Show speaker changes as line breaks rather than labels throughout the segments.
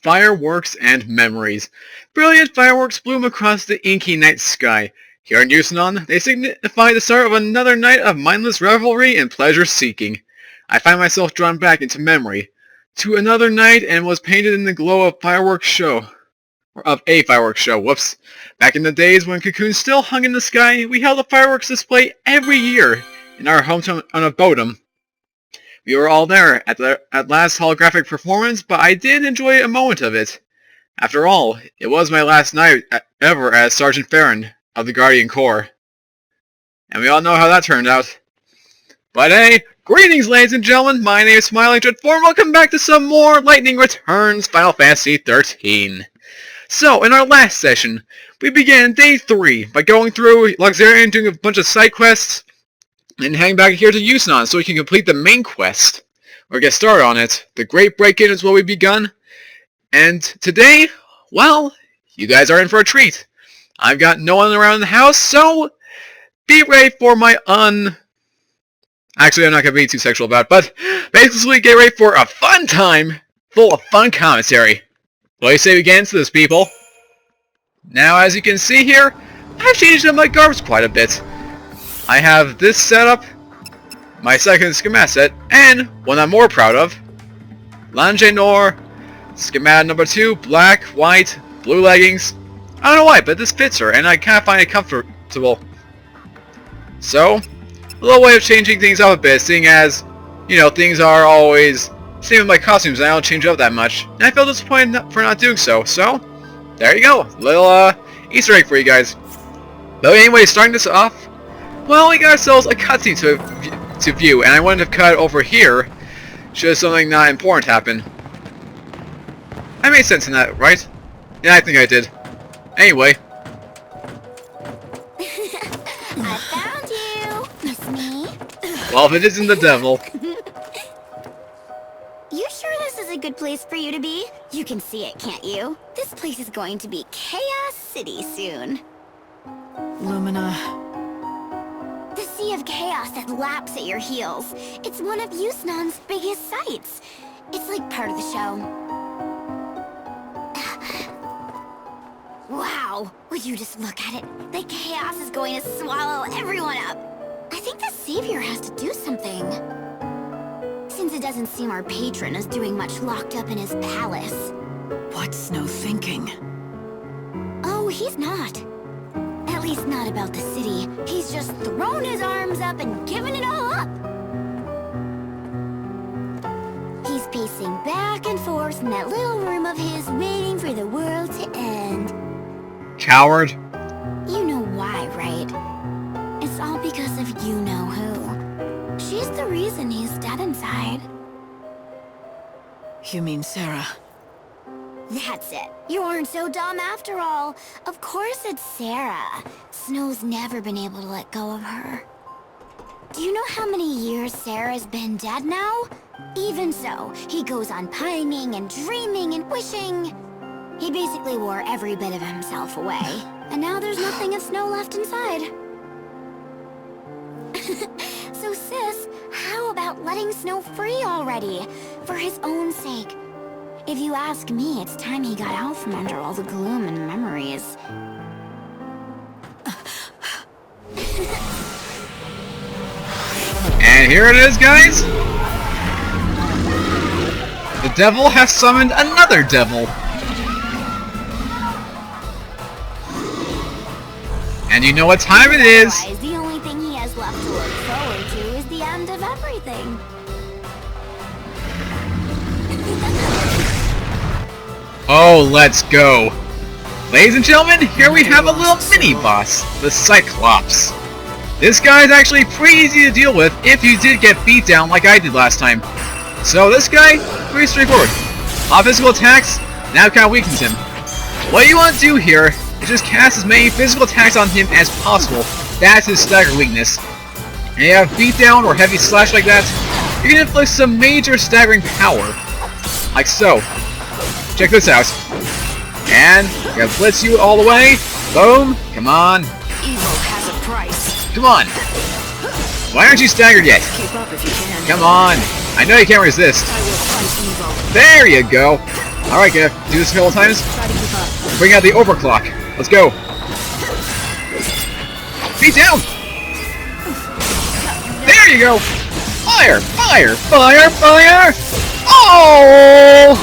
fireworks and memories. Brilliant fireworks bloom across the inky night sky. Here in Yusnon, they signify the start of another night of mindless revelry and pleasure-seeking. I find myself drawn back into memory, to another night, and was painted in the glow of a fireworks show. Whoops. Back in the days when cocoons still hung in the sky, we held a fireworks display every year in our hometown of Bodum. We were all there at last holographic performance, but I did enjoy a moment of it. After all, it was my last night ever as Sergeant Farron of the Guardian Corps. And we all know how that turned out. But hey, greetings ladies and gentlemen, my name is Smiling Dreadform. Welcome back to some more Lightning Returns Final Fantasy XIII. So, in our last session, we began day 3 by going through Luxarian, doing a bunch of side quests, and heading back here to Yusnon so we can complete the main quest, or get started on it. The Great Break-In is what we've begun, and today, well, you guys are in for a treat. I've got no one around the house, so be ready for my Actually, I'm not going to be too sexual about it, but basically get ready for a fun time full of fun commentary. What do you say we get into this, people? Now, as you can see here, I've changed up my garbs quite a bit. I have this setup, my second schematic set, and one I'm more proud of, Langenor, schematic number 2, black, white, blue leggings. I don't know why, but this fits her, and I kind of find it comfortable. So, a little way of changing things up a bit, seeing as, you know, things are always same with my costumes, and I don't change up that much. And I feel disappointed for not doing so. So, there you go. Little Easter egg for you guys. But anyway, starting this off, well, we got ourselves a cutscene to view, and I wanted to cut over here should something not important happen. I made sense in that, right? Yeah, I think I did. Anyway.
I found you, Miss Me.
Well, if it isn't the devil.
You sure this is a good place for you to be? You can see it, can't you? This place is going to be Chaos City soon.
Lumina.
The Sea of Chaos that laps at your heels. It's one of Yusnon's biggest sights. It's like part of the show. Wow, would you just look at it? The chaos is going to swallow everyone up. I think the Savior has to do something. Since it doesn't seem our patron is doing much locked up in his palace.
What's Snow thinking?
Oh, he's not. At least not about the city. He's just thrown his arms up and given it all up. He's pacing back and forth in that little room of his, waiting for the world to end.
Coward.
You know why, right? It's all because of you-know-who. She's the reason he's dead inside.
You mean Sarah?
That's it. You aren't so dumb after all. Of course it's Sarah. Snow's never been able to let go of her. Do you know how many years Sarah's been dead now? Even so, he goes on pining and dreaming and wishing. He basically wore every bit of himself away. And now there's nothing of Snow left inside. So sis, how about letting Snow free already? For his own sake. If you ask me, it's time he got out from under all the gloom and memories.
And here it is, guys! The devil has summoned another devil! And you know what time it is!
Otherwise, the only thing he has left to look forward to is the end of everything.
Oh, let's go! Ladies and gentlemen, here we have a little mini-boss, the Cyclops. This guy is actually pretty easy to deal with if you did get beat down like I did last time. So this guy, pretty straightforward. Off physical attacks, now kind of weakens him. What you want to do here is just cast as many physical attacks on him as possible. That's his stagger weakness. And you have beat down or heavy slash like that, you can inflict some major staggering power. Like so. Check this out. And we're gonna blitz you all the way. Boom. Come on.
Evil has a price.
Come on. Why aren't you staggered yet?
Keep up if you can.
Come on. I know you can't resist.
I will fight evil.
There you go. Alright, do this a couple times.
Try to keep up.
Bring out the overclock. Let's go. Be down! There you go! Fire! Fire! Fire! Fire! Oh!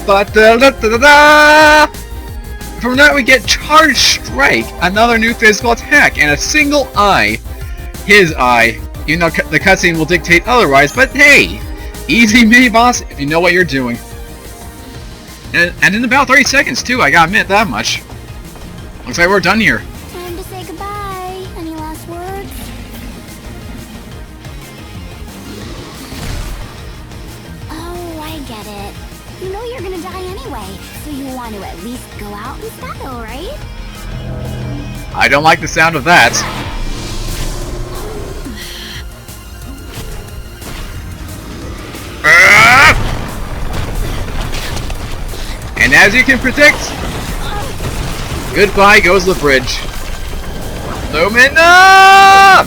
Ba-da-da-da-da-da! From that we get Charge Strike, another new physical attack, and a single eye. His eye. Even though the cutscene will dictate otherwise, but hey! Easy mini-boss if you know what you're doing. And in about 30 seconds too, I gotta admit that much. Looks like we're done here.
Time to say goodbye. Any last words? Oh, I get it. You know you're gonna die anyway, so you want to at least go out in style, right?
I don't like the sound of that. And as you can predict, goodbye goes the bridge. Lumina!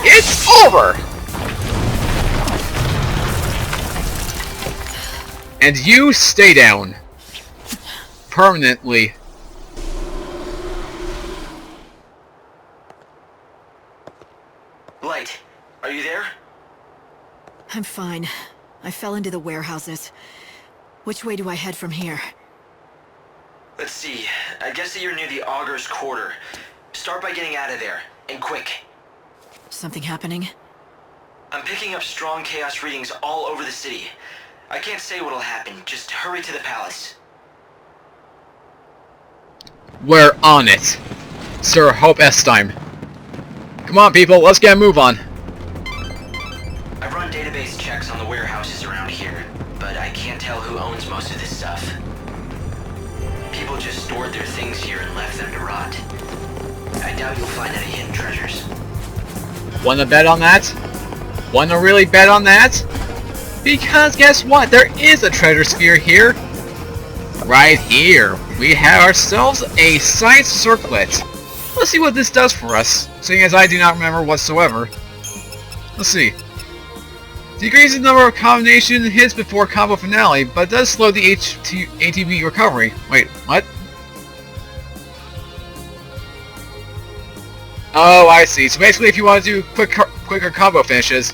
It's over! And you stay down. Permanently.
Light, are you there?
I'm fine. I fell into the warehouses. Which way do I head from here?
Let's see. I guess that you're near the Augur's Quarter. Start by getting out of there, and quick.
Something happening?
I'm picking up strong chaos readings all over the city. I can't say what'll happen. Just hurry to the palace.
We're on it. Sir Hope Estime. Come on, people, let's get a move on.
I've run database checks on the warehouses around here, but I can't tell who owns most of this stuff. People just stored their things here and left them to rot. I doubt you'll find any hidden treasures.
Wanna bet on that? Wanna really bet on that? Because guess what? There is a treasure sphere here. Right here. We have ourselves a science circlet. Let's see what this does for us, seeing as I do not remember whatsoever. Let's see. Decreases the number of combination hits before combo finale, but does slow the ATB recovery. Wait, what? Oh, I see. So basically if you want to do quicker combo finishes,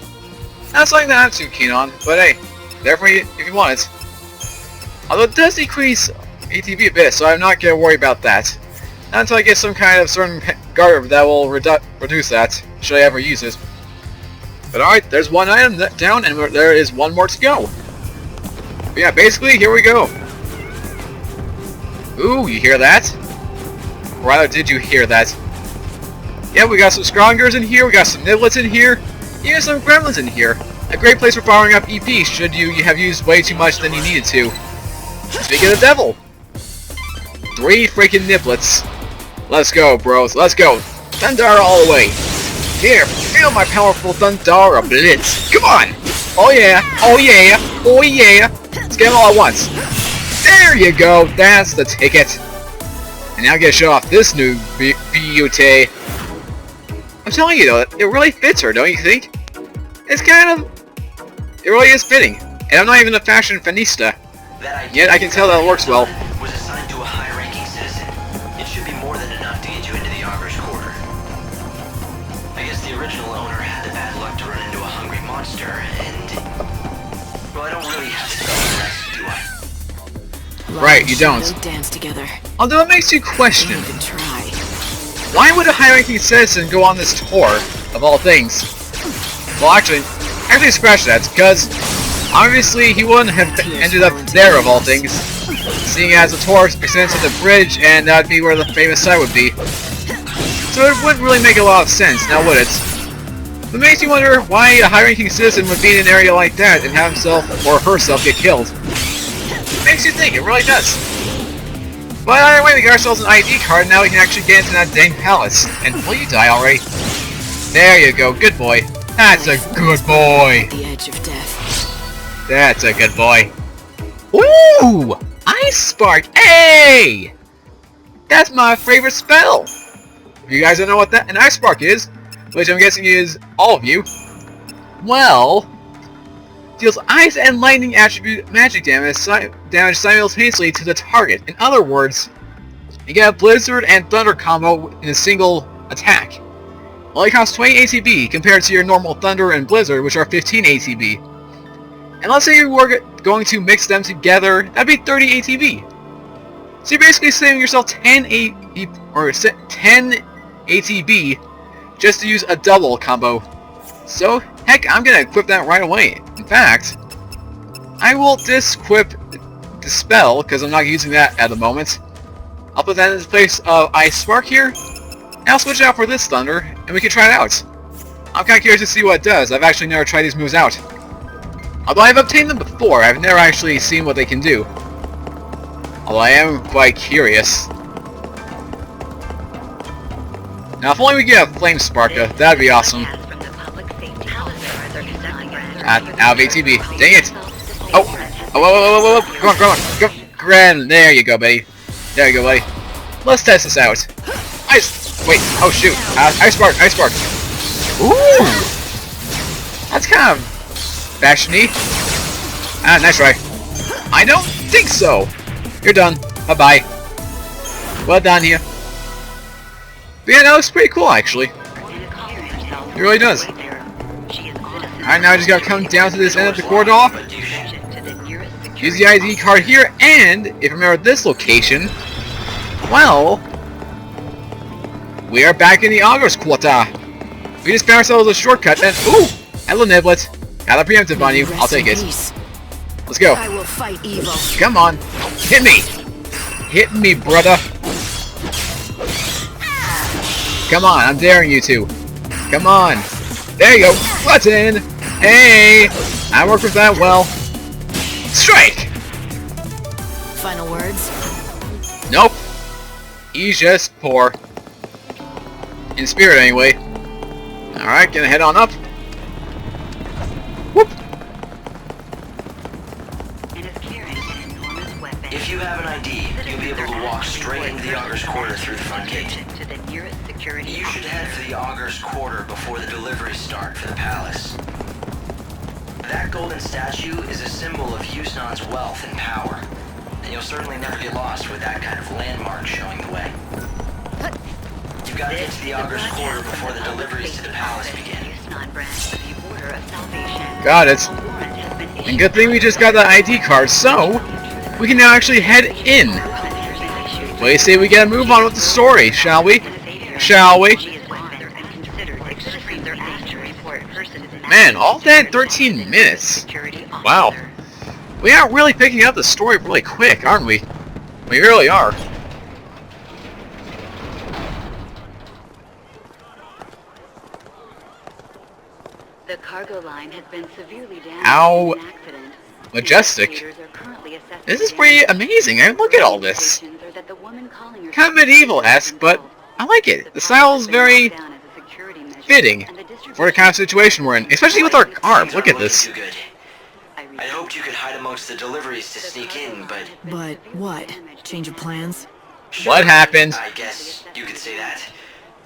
that's something that I'm too keen on, but hey, there for you if you want it. Although it does decrease ATB a bit, so I'm not going to worry about that. Not until I get some kind of certain guard that will reduce that, should I ever use it. But alright, there's one item down, and there is one more to go. But yeah, basically, here we go. Ooh, you hear that? Or rather, did you hear that? Yeah, we got some Strongers in here, we got some Niblets in here, even some Gremlins in here. A great place for powering up EP should you have used way too much than you needed to. Speaking of the devil, 3 freaking Niblets. Let's go, bros, let's go. Thundara all the way. Here, feel my powerful Thundara Blitz. Come on! Oh yeah, oh yeah, oh yeah. Let's get them all at once. There you go, that's the ticket. And now get to show off this new beauty. I'm telling you though, it really fits her, don't you think? It's kind of... It really is fitting. And I'm not even a fashion fanista. Yet I can tell that it works well.
Was assigned to a high-ranking citizen. It should be more than enough to get you into the Augur's Quarter. I guess the original owner had the bad luck to run into a hungry monster, and... Well, I don't really have to spell the rest, do I?
Right, you don't.
Dance together.
Although it makes you question,
Don't even try.
why would a high-ranking citizen go on this tour, of all things? Well, actually scratch that, because obviously he wouldn't have ended up there, of all things, seeing as the tour extends to the bridge, and that would be where the famous site would be. So it wouldn't really make a lot of sense, now would it? It makes you wonder why a high-ranking citizen would be in an area like that and have himself or herself get killed. It makes you think, it really does. But either way, we got ourselves an ID card, and now we can actually get into that dang palace. And will you die already? There you go, good boy. That's a good boy.
The edge of death.
That's a good boy. Ooh! Ice Spark! Hey! That's my favorite spell! If you guys don't know what an Ice Spark is, which I'm guessing is all of you, well, deals ice and lightning attribute magic damage simultaneously to the target. In other words, you get a Blizzard and Thunder combo in a single attack. Only costs 20 ATB compared to your normal Thunder and Blizzard, which are 15 ATB. And let's say you were going to mix them together, that'd be 30 ATB. So you're basically saving yourself 10 ATB just to use a double combo. So, heck, I'm gonna equip that right away. In fact, I will disequip Dispel, because I'm not using that at the moment. I'll put that in place of Ice Spark here, and I'll switch it out for this Thunder, and we can try it out. I'm kinda curious to see what it does. I've actually never tried these moves out. Although I've obtained them before, I've never actually seen what they can do. Although I am quite curious. Now if only we get a Flame Sparka, that'd be awesome. Out of ATB. Dang it! Oh! Oh! Come on! Grand! There you go, buddy. There you go, buddy. Let's test this out. Ice! Wait! Oh shoot! Ice Spark! Ice Spark! Ooh! That's kind of fashiony. Nice try. I don't think so! You're done. Bye-bye. Well done here. But yeah, that looks pretty cool, actually. It really does. Alright, now I just gotta come down to this end of the corridor. Use the ID card here, and if you remember this location, well, we are back in the August Quarter. We just found ourselves a shortcut, and ooh! Hello, Niblet. Got a preemptive on you. I'll take it. Let's go.
I will fight evil.
Come on. Hit me. Hit me, brother. Come on, I'm daring you to. Come on. There you go. Button. Hey. I worked with that well. Strike.
Final words?
Nope. He's just poor. In spirit, anyway. Alright, gonna head on up. Whoop.
If you have an ID, you'll be able to walk straight into the Augur's Quarter through the front gate. You should head for the Augur's Quarter before the deliveries start for the palace. That golden statue is a symbol of Yusnan's wealth and power, and you'll certainly never get lost with that kind of landmark showing the way. You've got to get to the Augur's Quarter before the deliveries to the palace begin.
Got it. And good thing we just got the ID card, so we can now actually head in. What do you say we get a move on with the story, shall we? Shall we? Man, all that in 13 minutes. Wow. We are really picking up the story really quick, aren't we? We really are.
The cargo line has been severely damaged
How
in an accident.
majestic. This is pretty amazing. I mean, look at all this. Kind of medieval-esque, but I like it. The style is very fitting for the kind of situation we're in, especially with our arm. Look at this.
I hoped you could hide amongst the deliveries to sneak in, but...
But what? Change of plans?
What happened?
I guess you could say that.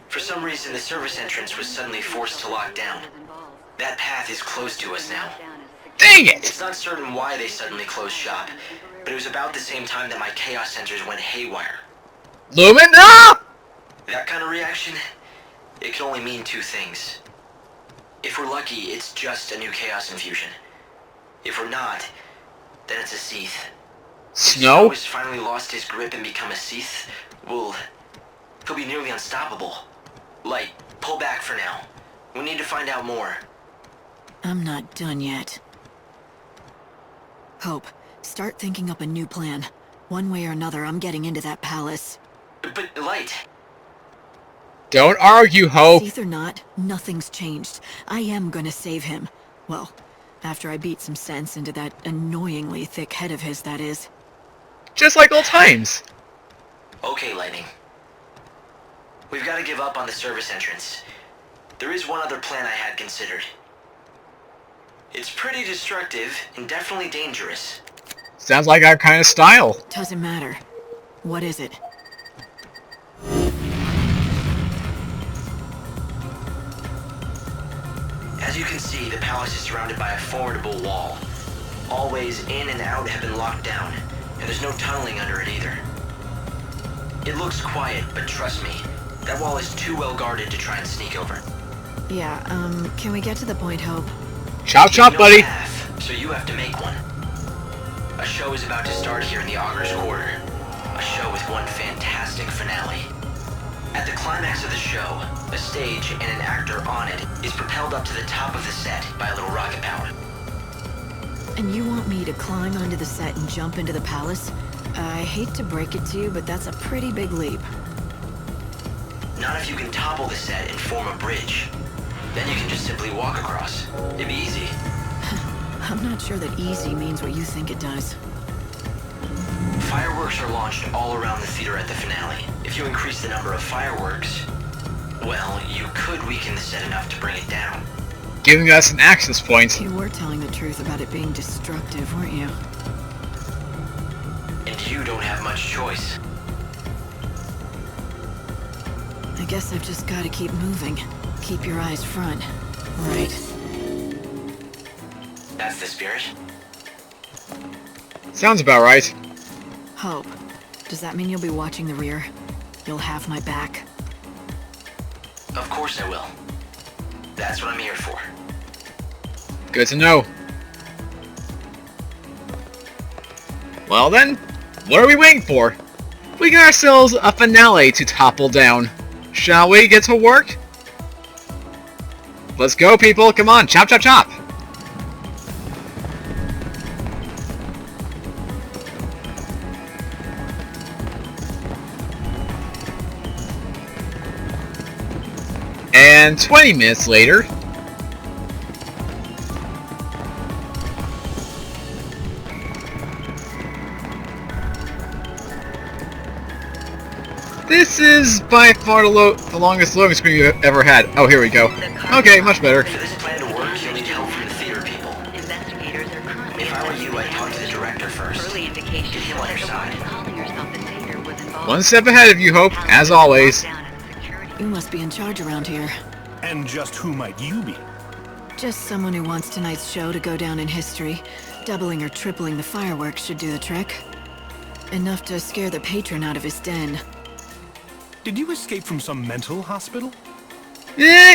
For some reason, the service entrance was suddenly forced to lock down. That path is closed to us now.
Dang it!
It's not certain why they suddenly closed shop, but it was about the same time that my chaos sensors went haywire.
Lumen up!
That kind of reaction, it can only mean two things. If we're lucky, it's just a new chaos infusion. If we're not, then it's a Seath.
Snow?
If has finally lost his grip and become a Seath, well, he'll be nearly unstoppable. Light, pull back for now. We need to find out more.
I'm not done yet. Hope, start thinking up a new plan. One way or another, I'm getting into that palace.
But, Light...
Don't argue, Hope.
Seath or not, nothing's changed. I am gonna save him. Well, after I beat some sense into that annoyingly thick head of his, that is.
Just like old times.
Okay, Lightning. We've got to give up on the service entrance. There is one other plan I had considered. It's pretty destructive and definitely dangerous.
Sounds like our kind of style.
Doesn't matter. What is it?
As As you can see, the palace is surrounded by a formidable wall. All ways in and out have been locked down, and there's no tunneling under it either. It looks quiet, but trust me, that wall is too well guarded to try and sneak over.
Yeah, can we get to the point, Hope?
Chop chop,
No
buddy!
path, so you have to make one. A show is about to start here in the Augur's Quarter. A show with one fantastic finale. At the climax of the show, a stage and an actor on it is propelled up to the top of the set by a little rocket power.
And you want me to climb onto the set and jump into the palace? I hate to break it to you, but that's a pretty big leap.
Not if you can topple the set and form a bridge. Then you can just simply walk across. It'd be easy.
I'm not sure that easy means what you think it does.
Fireworks are launched all around the theater at the finale. If you increase the number of fireworks, well, you could weaken the set enough to bring it down.
Giving us an access point.
You were telling the truth about it being destructive, weren't you?
And you don't have much choice.
I guess I've just got to keep moving. Keep your eyes front. Right.
That's the spirit?
Sounds about right.
Hope, does that mean you'll be watching the rear? You'll have my back.
Of course I will. That's what I'm here for.
Good to know. Well then, what are we waiting for? We got ourselves a finale to topple down. Shall we get to work? Let's go, people! Come on, chop chop chop! And 20 minutes later... This is by far the longest loading screen you've ever had. Oh, here we go. Okay, much better.
For this plan to work, you'll need help from the theater people.
Investigators are currently
If I were you, I'd talk to the director first.
early indications
Get him on your
that the
side.
woman calling herself the Satyr was involved.
One step ahead of you, Hope, as always.
Lockdown and security.
You must be in charge around here.
And just who might you be?
Just someone who wants tonight's show to go down in history. Doubling or tripling the fireworks should do the trick. Enough to scare the patron out of his den.
Did you escape from some mental hospital?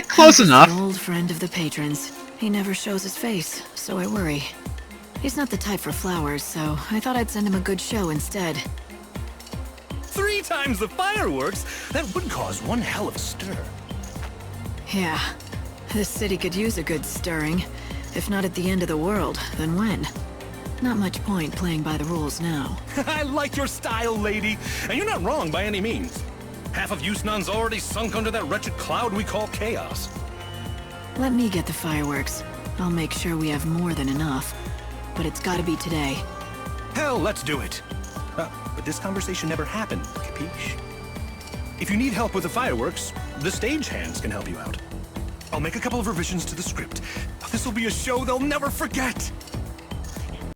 Close
He's
enough.
An old friend of the patron's. He never shows his face, so I worry. He's not the type for flowers, so I thought I'd send him a good show instead.
3 times the fireworks? That would cause one hell of a stir.
Yeah, this city could use a good stirring. If not at the end of the world, then when? Not much point playing by the rules now.
I like your style, lady. And you're not wrong by any means. Half of Yusnan's already sunk under that wretched cloud we call chaos.
Let me get the fireworks. I'll make sure we have more than enough. But it's gotta be today.
Hell, let's do it. But this conversation never happened, capiche? If you need help with the fireworks, the stagehands can help you out. I'll make a couple of revisions to the script. This'll be a show they'll never forget.